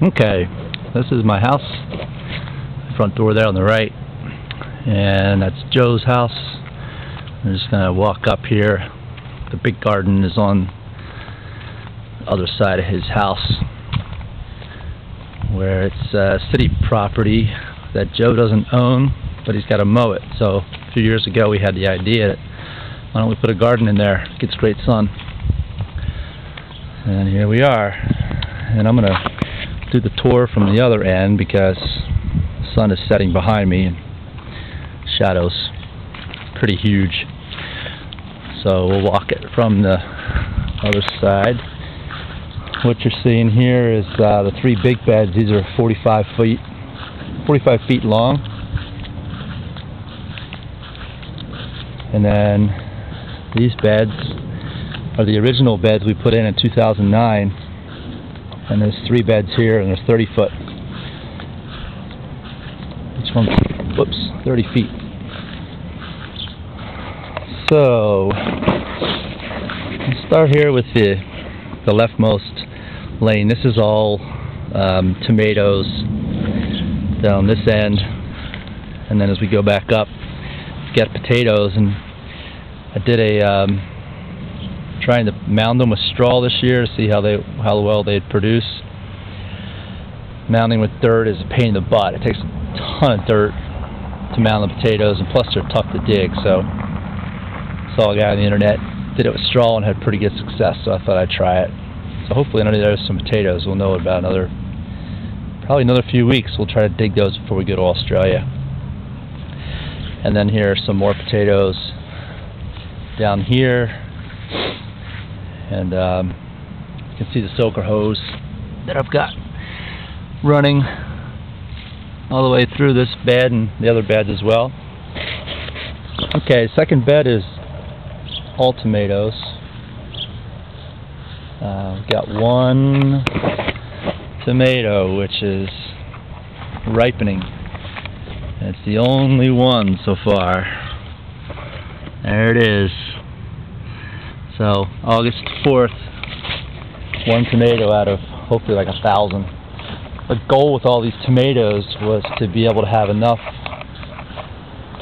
Okay, this is my house. Front door there on the right, and that's Joe's house. I'm just gonna walk up here. The big garden is on the other side of his house, where it's city property that Joe doesn't own, but he's got to mow it. So a few years ago we had the idea that why don't we put a garden in there? It gets great sun. And here we are. And I'm gonna do the tour from the other end because the sun is setting behind me and shadows pretty huge. So we'll walk it from the other side. What you're seeing here is the three big beds. These are 45 feet long. And then these beds are the original beds we put in 2009. And there's 3 beds here, and there's 30 foot. Each one's, 30 feet. So, let's start here with the leftmost lane. This is all tomatoes down this end, and then as we go back up, get potatoes. And I did a trying to mound them with straw this year to see how well they'd produce. Mounding with dirt is a pain in the butt. It takes a ton of dirt to mound the potatoes, and plus they're tough to dig. So saw a guy on the internet did it with straw and had pretty good success, so I thought I'd try it. So hopefully under there's some potatoes. We'll know about probably another few weeks. We'll try to dig those before we go to Australia. And then here are some more potatoes down here. And you can see the soaker hose that I've got running all the way through this bed and the other beds as well. Okay, second bed is all tomatoes. We've got one tomato which is ripening. It's the only one so far. There it is. So August 4th, one tomato out of hopefully like 1,000. The goal with all these tomatoes was to be able to have enough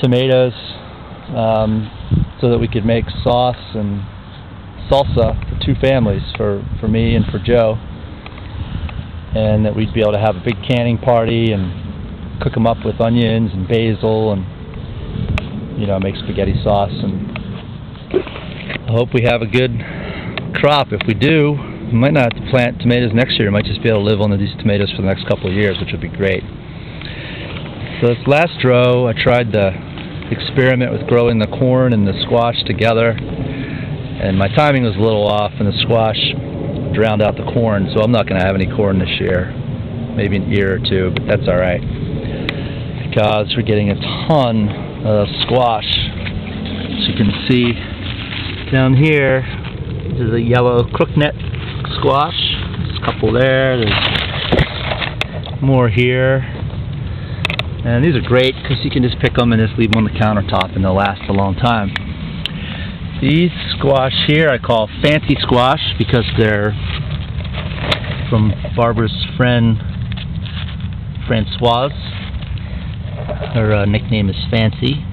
tomatoes so that we could make sauce and salsa for 2 families, for me and for Joe, and that we'd be able to have a big canning party and cook them up with onions and basil and make spaghetti sauce. And I hope we have a good crop. If we do, we might not have to plant tomatoes next year. We might just be able to live on these tomatoes for the next couple of years, which would be great. So this last row, I tried to experiment with growing the corn and the squash together, and my timing was a little off, and the squash drowned out the corn, so I'm not going to have any corn this year. Maybe an ear or 2, but that's alright, because we're getting a ton of squash. As you can see down here, this is a yellow crookneck squash. There's a couple there. There's more here. And these are great because you can just pick them and just leave them on the countertop and they'll last a long time. These squash here I call fancy squash because they're from Barbara's friend Francoise. Her nickname is Fancy.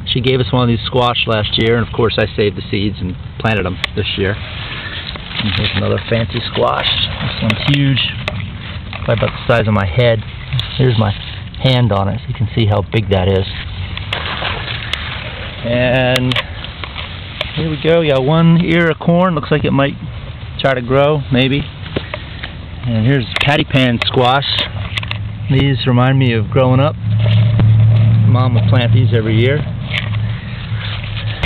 She gave us one of these squash last year, and of course I saved the seeds and planted them this year. And here's another fancy squash. This one's huge, probably about the size of my head. Here's my hand on it so you can see how big that is. And here we go. We got one ear of corn. Looks like it might try to grow, maybe. And here's patty pan squash. These remind me of growing up. Mom would plant these every year.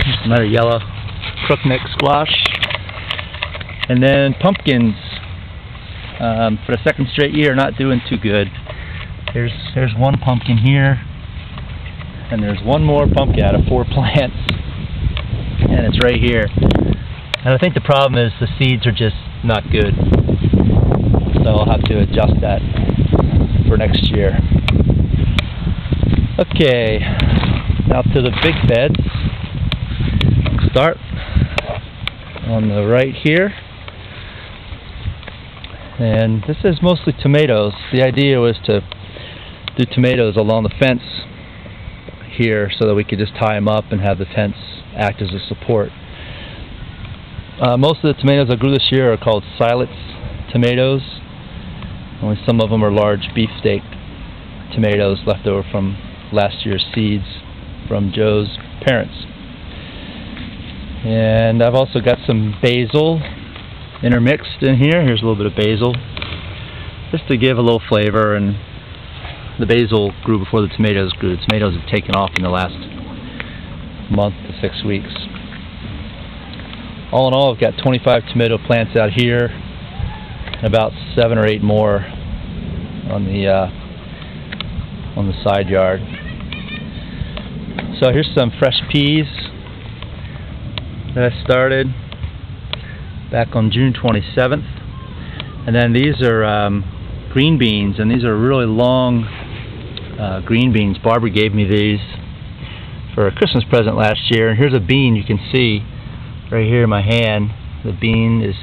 Here's another yellow crookneck squash. And then pumpkins, for the second straight year, not doing too good. There's one pumpkin here, and there's one more pumpkin out of 4 plants, and it's right here. And I think the problem is the seeds are just not good, so I'll have to adjust that for next year. Okay, now to the big beds. Start on the right here. And this is mostly tomatoes. The idea was to do tomatoes along the fence here so that we could just tie them up and have the fence act as a support. Most of the tomatoes I grew this year are called Silence tomatoes. Only some of them are large beefsteak tomatoes left over from last year's seeds from Joe's parents. And I've also got some basil intermixed in here. Here's a little bit of basil, just to give a little flavor. And the basil grew before the tomatoes grew. The tomatoes have taken off in the last month to 6 weeks. All in all, I've got 25 tomato plants out here, and about 7 or 8 more on the side yard. So here's some fresh peas that I started back on June 27th, and then these are green beans, and these are really long green beans. Barbara gave me these for a Christmas present last year, and here's a bean you can see right here in my hand. The bean is,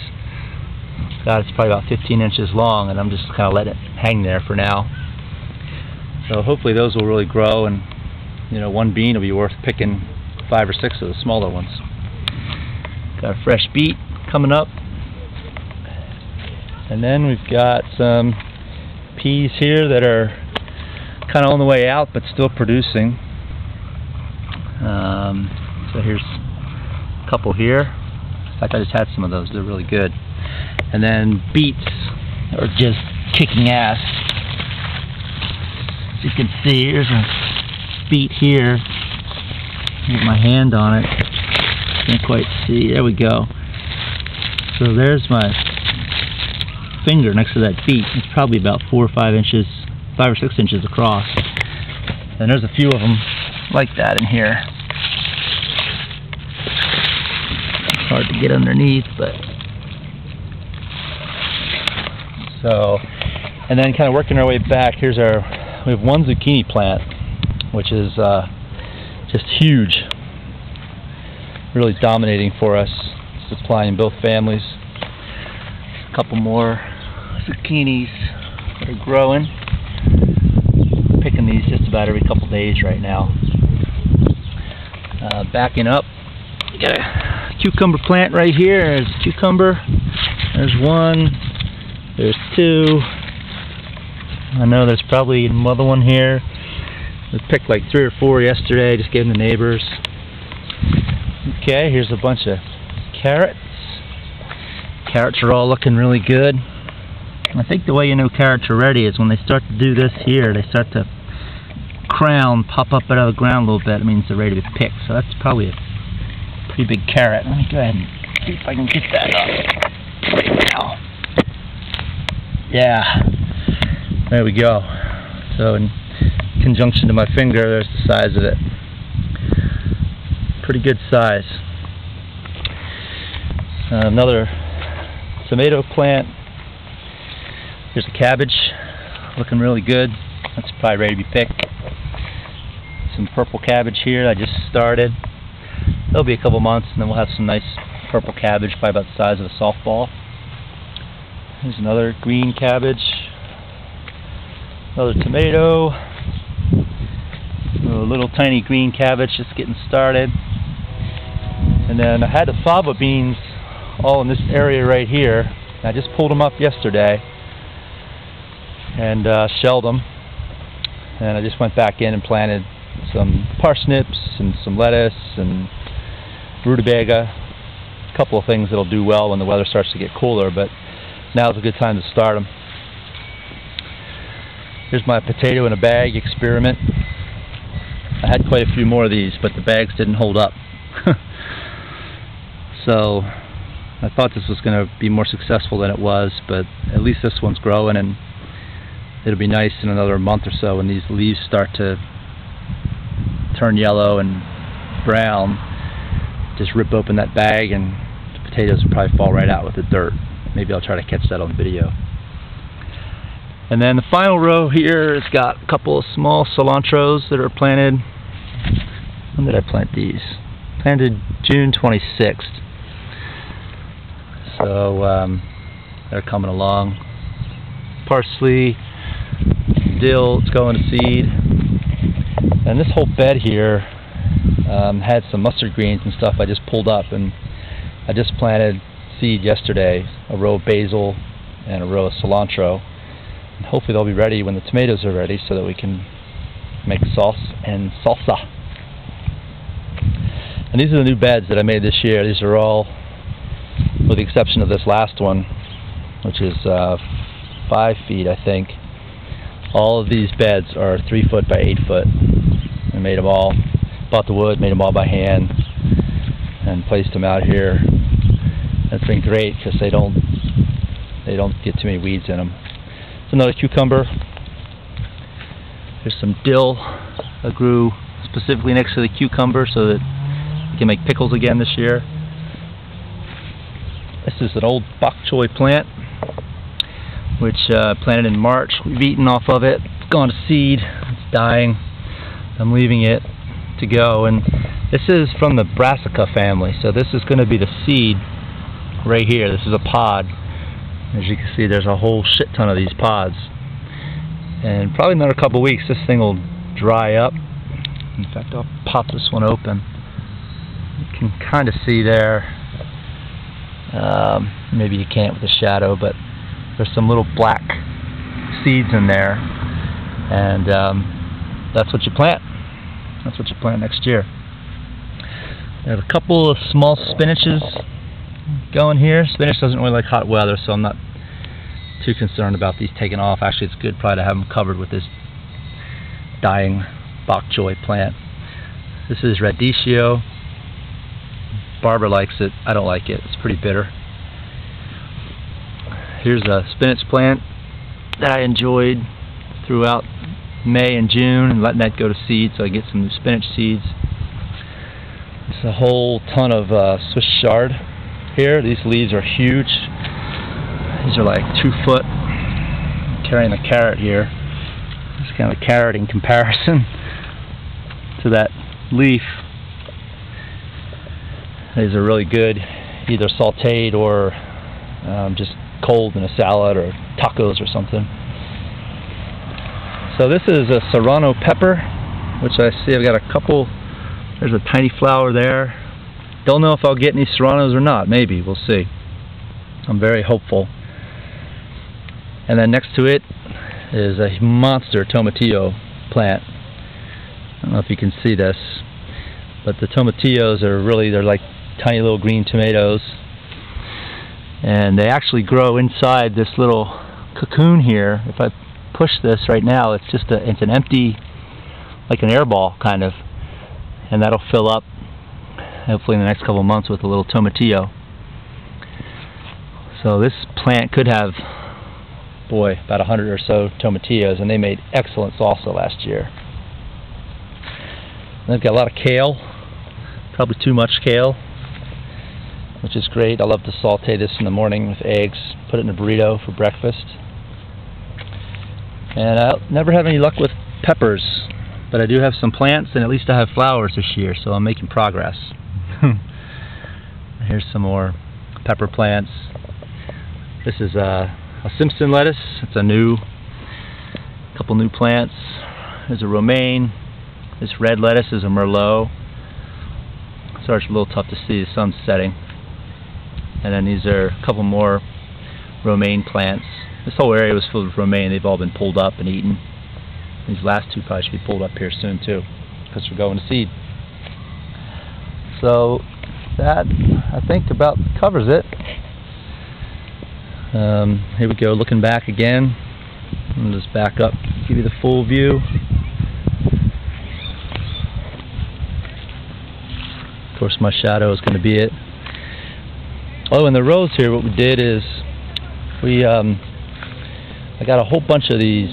God, it's probably about 15 inches long, and I'm just kind of letting it hang there for now. So hopefully those will really grow, and you know, one bean will be worth picking 5 or 6 of the smaller ones. Got a fresh beet coming up, and then we've got some peas here that are kind of on the way out but still producing. So here's a couple here. In fact, I just had some of those. They're really good. And then beets are just kicking ass. As you can see, here's a beet here. Get my hand on it. Can't quite see. There we go. So there's my finger next to that beet. It's probably about 4 or 5 inches, 5 or 6 inches across. And there's a few of them like that in here. Hard to get underneath, but so, and then kind of working our way back, we have one zucchini plant, which is just huge, really dominating for us, supplying both families. A couple more zucchinis that are growing. Picking these just about every couple days right now. Backing up, you got a cucumber plant right here. There's a cucumber. There's one. There's 2. I know there's probably another one here. We picked like 3 or 4 yesterday, just gave them to neighbors. Okay, here's a bunch of carrots. Carrots are all looking really good. I think the way you know carrots are ready is when they start to do this here, they start to pop up out of the ground a little bit. It means they're ready to be picked. So that's probably a pretty big carrot. Let me go ahead and see if I can get that up right now. Yeah, there we go. So in conjunction to my finger, there's the size of it. Pretty good size. Another tomato plant. Here's a cabbage, looking really good. That's probably ready to be picked. Some purple cabbage here I just started. It'll be a couple months, and then we'll have some nice purple cabbage, probably about the size of a softball. Here's another green cabbage. Another tomato. A little tiny green cabbage just getting started. And then I had the fava beans all in this area right here. I just pulled them up yesterday and shelled them. And I just went back in and planted some parsnips and some lettuce and rutabaga. A couple of things that'll do well when the weather starts to get cooler, but now's a good time to start them. Here's my potato in a bag experiment. I had quite a few more of these, but the bags didn't hold up. So I thought this was going to be more successful than it was, but at least this one's growing, and it'll be nice in another month or so when these leaves start to turn yellow and brown. Just rip open that bag and the potatoes will probably fall right out with the dirt. Maybe I'll try to catch that on video. And then the final row here has got a couple of small cilantros that are planted. When did I plant these? Planted June 26th. So they're coming along. parsley, dill. It's going to seed. And this whole bed here had some mustard greens and stuff I just pulled up, and I just planted seed yesterday, a row of basil and a row of cilantro. And hopefully they'll be ready when the tomatoes are ready so that we can make sauce and salsa. And these are the new beds that I made this year. These are all, with the exception of this last one, which is 5 feet, I think. All of these beds are 3 foot by 8 foot. I made them all, bought the wood, made them all by hand, and placed them out here. It's been great because they don't get too many weeds in them. There's another cucumber. There's some dill that grew specifically next to the cucumber so that we can make pickles again this year. This is an old bok choy plant, which planted in March. We've eaten off of it. It's gone to seed. It's dying. I'm leaving it to go. And this is from the Brassica family. So this is going to be the seed right here. This is a pod. As you can see, there's a whole shit ton of these pods. And probably another couple weeks, this thing will dry up. In fact, I'll pop this one open. You can kind of see there. Maybe you can't with the shadow, but there's some little black seeds in there, and that's what you plant. That's what you plant next year. I have a couple of small spinaches going here. Spinach doesn't really like hot weather, so I'm not too concerned about these taking off. Actually, it's good probably to have them covered with this dying bok choy plant. This is radicchio. Barbara likes it. I don't like it. It's pretty bitter. Here's a spinach plant that I enjoyed throughout May and June, and letting that go to seed so I get some new spinach seeds. It's a whole ton of Swiss chard here. These leaves are huge. These are like 2 foot. I'm carrying a carrot here. It's kind of a carrot in comparison to that leaf. These are really good, either sauteed or just cold in a salad or tacos or something. So this is a serrano pepper, which I see I've got a couple. There's a tiny flower there. Don't know if I'll get any serranos or not. Maybe, we'll see. I'm very hopeful. And then next to it is a monster tomatillo plant. I don't know if you can see this, but the tomatillos are really, they're like tiny little green tomatoes, and they actually grow inside this little cocoon here. If I push this right now, it's just it's an empty, like an air ball kind of, and that'll fill up hopefully in the next couple of months with a little tomatillo. So this plant could have, boy, about 100 or so tomatillos, and they made excellent salsa last year. And they've got a lot of kale, probably too much kale, which is great. I love to saute this in the morning with eggs, put it in a burrito for breakfast. And I never have any luck with peppers, but I do have some plants, and at least I have flowers this year, so I'm making progress. Here's some more pepper plants. This is a Simpson lettuce. It's a couple new plants. There's a romaine. This red lettuce is a merlot. Sorry, it's a little tough to see, the sun's setting. And then these are a couple more romaine plants. This whole area was filled with romaine. They've all been pulled up and eaten. These last two probably should be pulled up here soon too, because we're going to seed. So that, I think, about covers it. Here we go, looking back again. I'm just back up, give you the full view. Of course, my shadow is going to be it. Oh, and the rows here, what we did is I got a whole bunch of these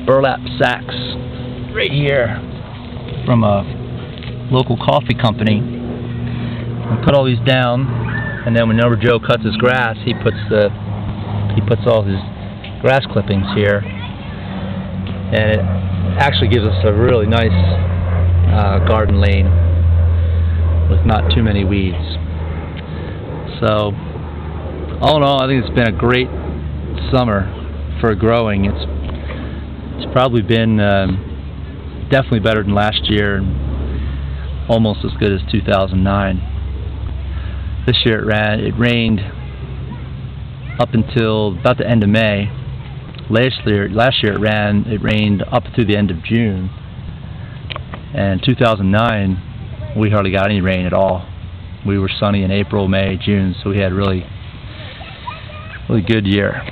burlap sacks right here from a local coffee company. I put all these down, and then whenever Joe cuts his grass, he puts all his grass clippings here, and it actually gives us a really nice garden lane with not too many weeds. So all in all, I think it's been a great summer. for growing. It's probably been definitely better than last year and almost as good as 2009. This year it rained up until about the end of May. Last year it rained up through the end of June. And 2009 we hardly got any rain at all. We were sunny in April, May, June, so we had a really good year.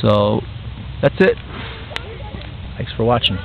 So that's it. Thanks for watching.